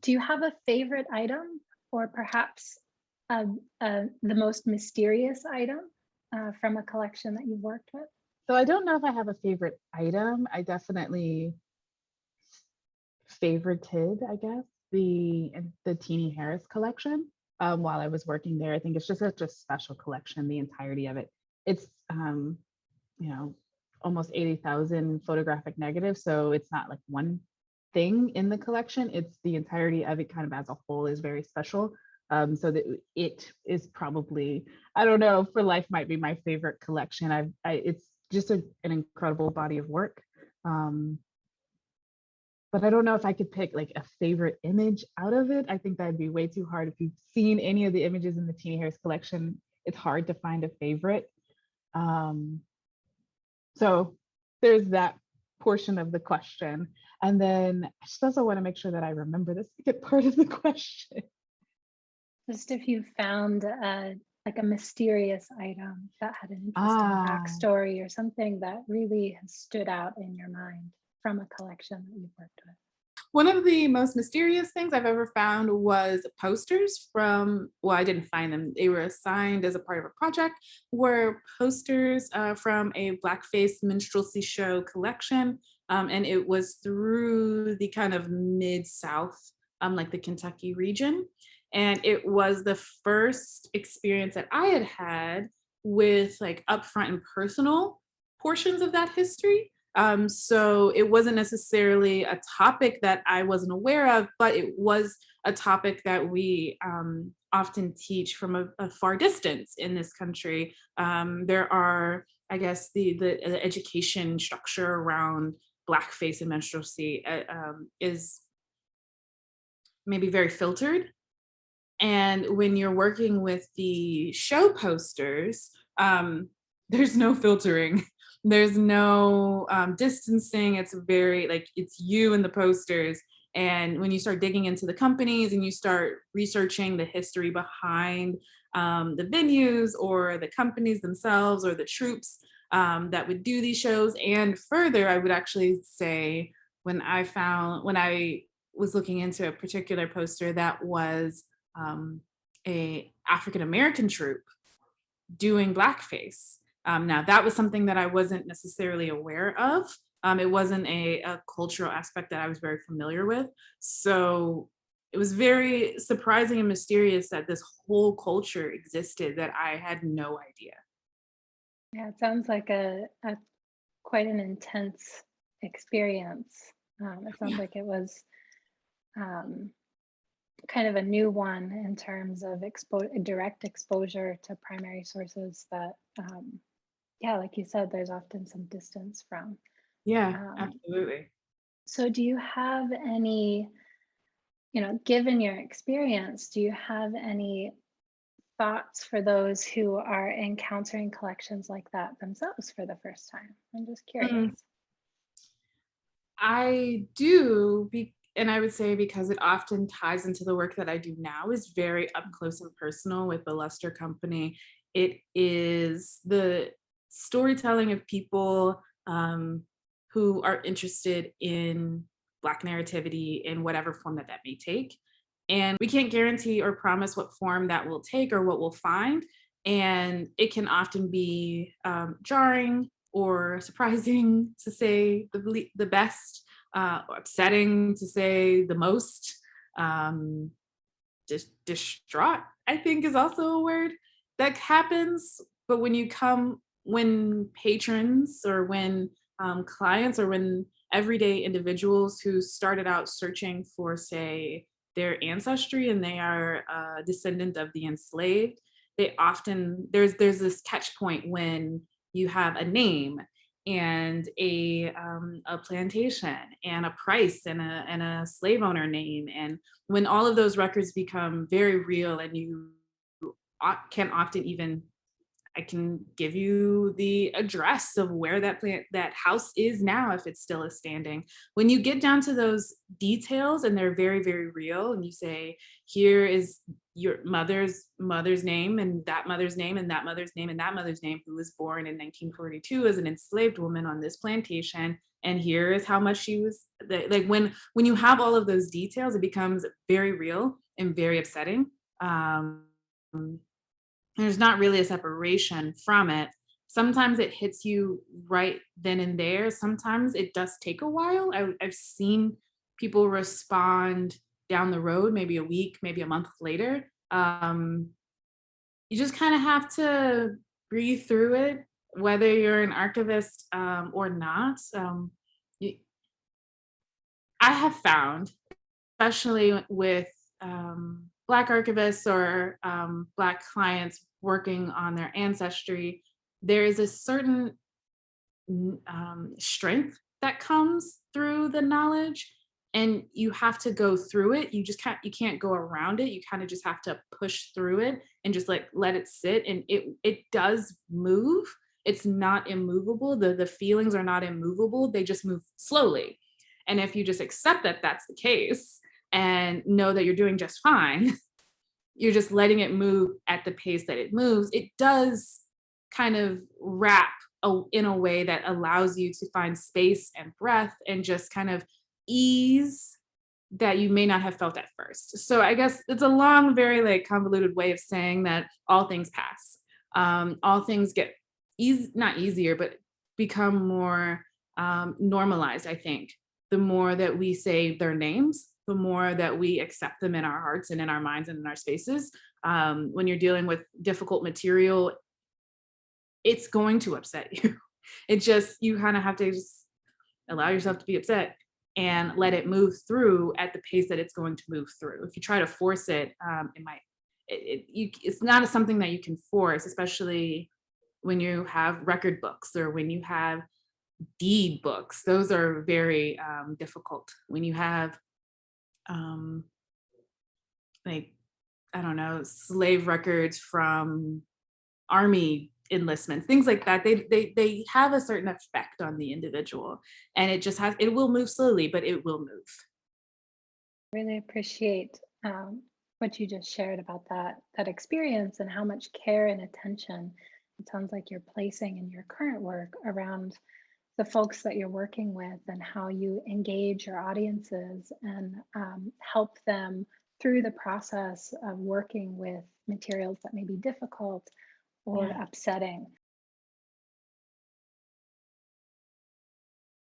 Do you have a favorite item, or perhaps the most mysterious item from a collection that you've worked with? So I don't know if I have a favorite item. I definitely favorited, I guess, the Teenie Harris collection while I was working there. I think it's just such a special collection, the entirety of it. It's you know, almost 80,000 photographic negatives, so it's not like one thing in the collection. It's the entirety of it kind of as a whole is very special. So that it is probably, I don't know, for life might be my favorite collection. It's just an incredible body of work. But I don't know if I could pick like a favorite image out of it. I think that'd be way too hard. If you've seen any of the images in the Teenie Harris collection, it's hard to find a favorite. So there's that portion of the question. And then I just also want to make sure that I remember the second part of the question. Just if you found like a mysterious item that had an interesting backstory or something that really has stood out in your mind from a collection that you've worked with. One of the most mysterious things I've ever found was posters from, well, I didn't find them. They were assigned as a part of a project, were posters from a blackface minstrelsy show collection. And it was through the kind of mid-South, like the Kentucky region. And it was the first experience that I had had with like upfront and personal portions of that history. So it wasn't necessarily a topic that I wasn't aware of, but it was a topic that we often teach from a far distance in this country. There are, I guess, the education structure around blackface and minstrelsy is maybe very filtered. And when you're working with the show posters, there's no filtering. There's no distancing. It's very like it's you and the posters. And when you start digging into the companies and you start researching the history behind the venues or the companies themselves or the troops that would do these shows, and further, I would actually say when I was looking into a particular poster that was a African American troupe doing blackface. Now that was something that I wasn't necessarily aware of. It wasn't a cultural aspect that I was very familiar with. So it was very surprising and mysterious that this whole culture existed that I had no idea. Yeah, it sounds like a quite an intense experience. It sounds like it was kind of a new one in terms of direct exposure to primary sources that, yeah, like you said, there's often some distance from. Yeah, absolutely. So do you have any, given your experience, do you have any thoughts for those who are encountering collections like that themselves for the first time? I'm just curious. I do, and I would say because it often ties into the work that I do now, is very up close and personal with the Luster Company. It is the storytelling of people who are interested in Black narrativity in whatever form that may take. And we can't guarantee or promise what form that will take or what we'll find. And it can often be jarring or surprising, to say the best, or upsetting, to say the most. Distraught, I think, is also a word that happens. But when patrons or when clients or when everyday individuals who started out searching for, say, their ancestry and they are a descendant of the enslaved, they often, there's this catch point when you have a name and a plantation and a price and a slave owner name. And when all of those records become very real and you can often even, I can give you the address of where that house is now, if it still is standing. When you get down to those details and they're very, very real, and you say, here is your mother's name and that mother's name and that mother's name and that mother's name, who was born in 1942 as an enslaved woman on this plantation, and here is how much she was like. When you have all of those details, it becomes very real and very upsetting. There's not really a separation from it. Sometimes it hits you right then and there. Sometimes it does take a while. I've seen people respond down the road, maybe a week, maybe a month later. You just kind of have to breathe through it, whether you're an archivist or not. You, I have found, especially with Black archivists or Black clients working on their ancestry, there is a certain strength that comes through the knowledge, and you have to go through it. You can't go around it. You kind of just have to push through it and just like let it sit, and it does move. It's not immovable. The feelings are not immovable. They just move slowly. And if you just accept that that's the case and know that you're doing just fine, you're just letting it move at the pace that it moves, it does kind of wrap in a way that allows you to find space and breath and just kind of ease that you may not have felt at first. So I guess it's a long, very like convoluted way of saying that all things pass. All things get not easier, but become more normalized, I think. The more that we say their names, the more that we accept them in our hearts and in our minds and in our spaces. When you're dealing with difficult material, it's going to upset you. It just, you kind of have to just allow yourself to be upset and let it move through at the pace that it's going to move through. If you try to force it, it's not something that you can force, especially when you have record books or when you have deed books. Those are very difficult. When you have like, I don't know, slave records from army enlistments, things like that, they have a certain effect on the individual, and it will move slowly, but it will move. Really appreciate what you just shared about that experience and how much care and attention it sounds like you're placing in your current work around the folks that you're working with and how you engage your audiences and help them through the process of working with materials that may be difficult or Yeah. upsetting.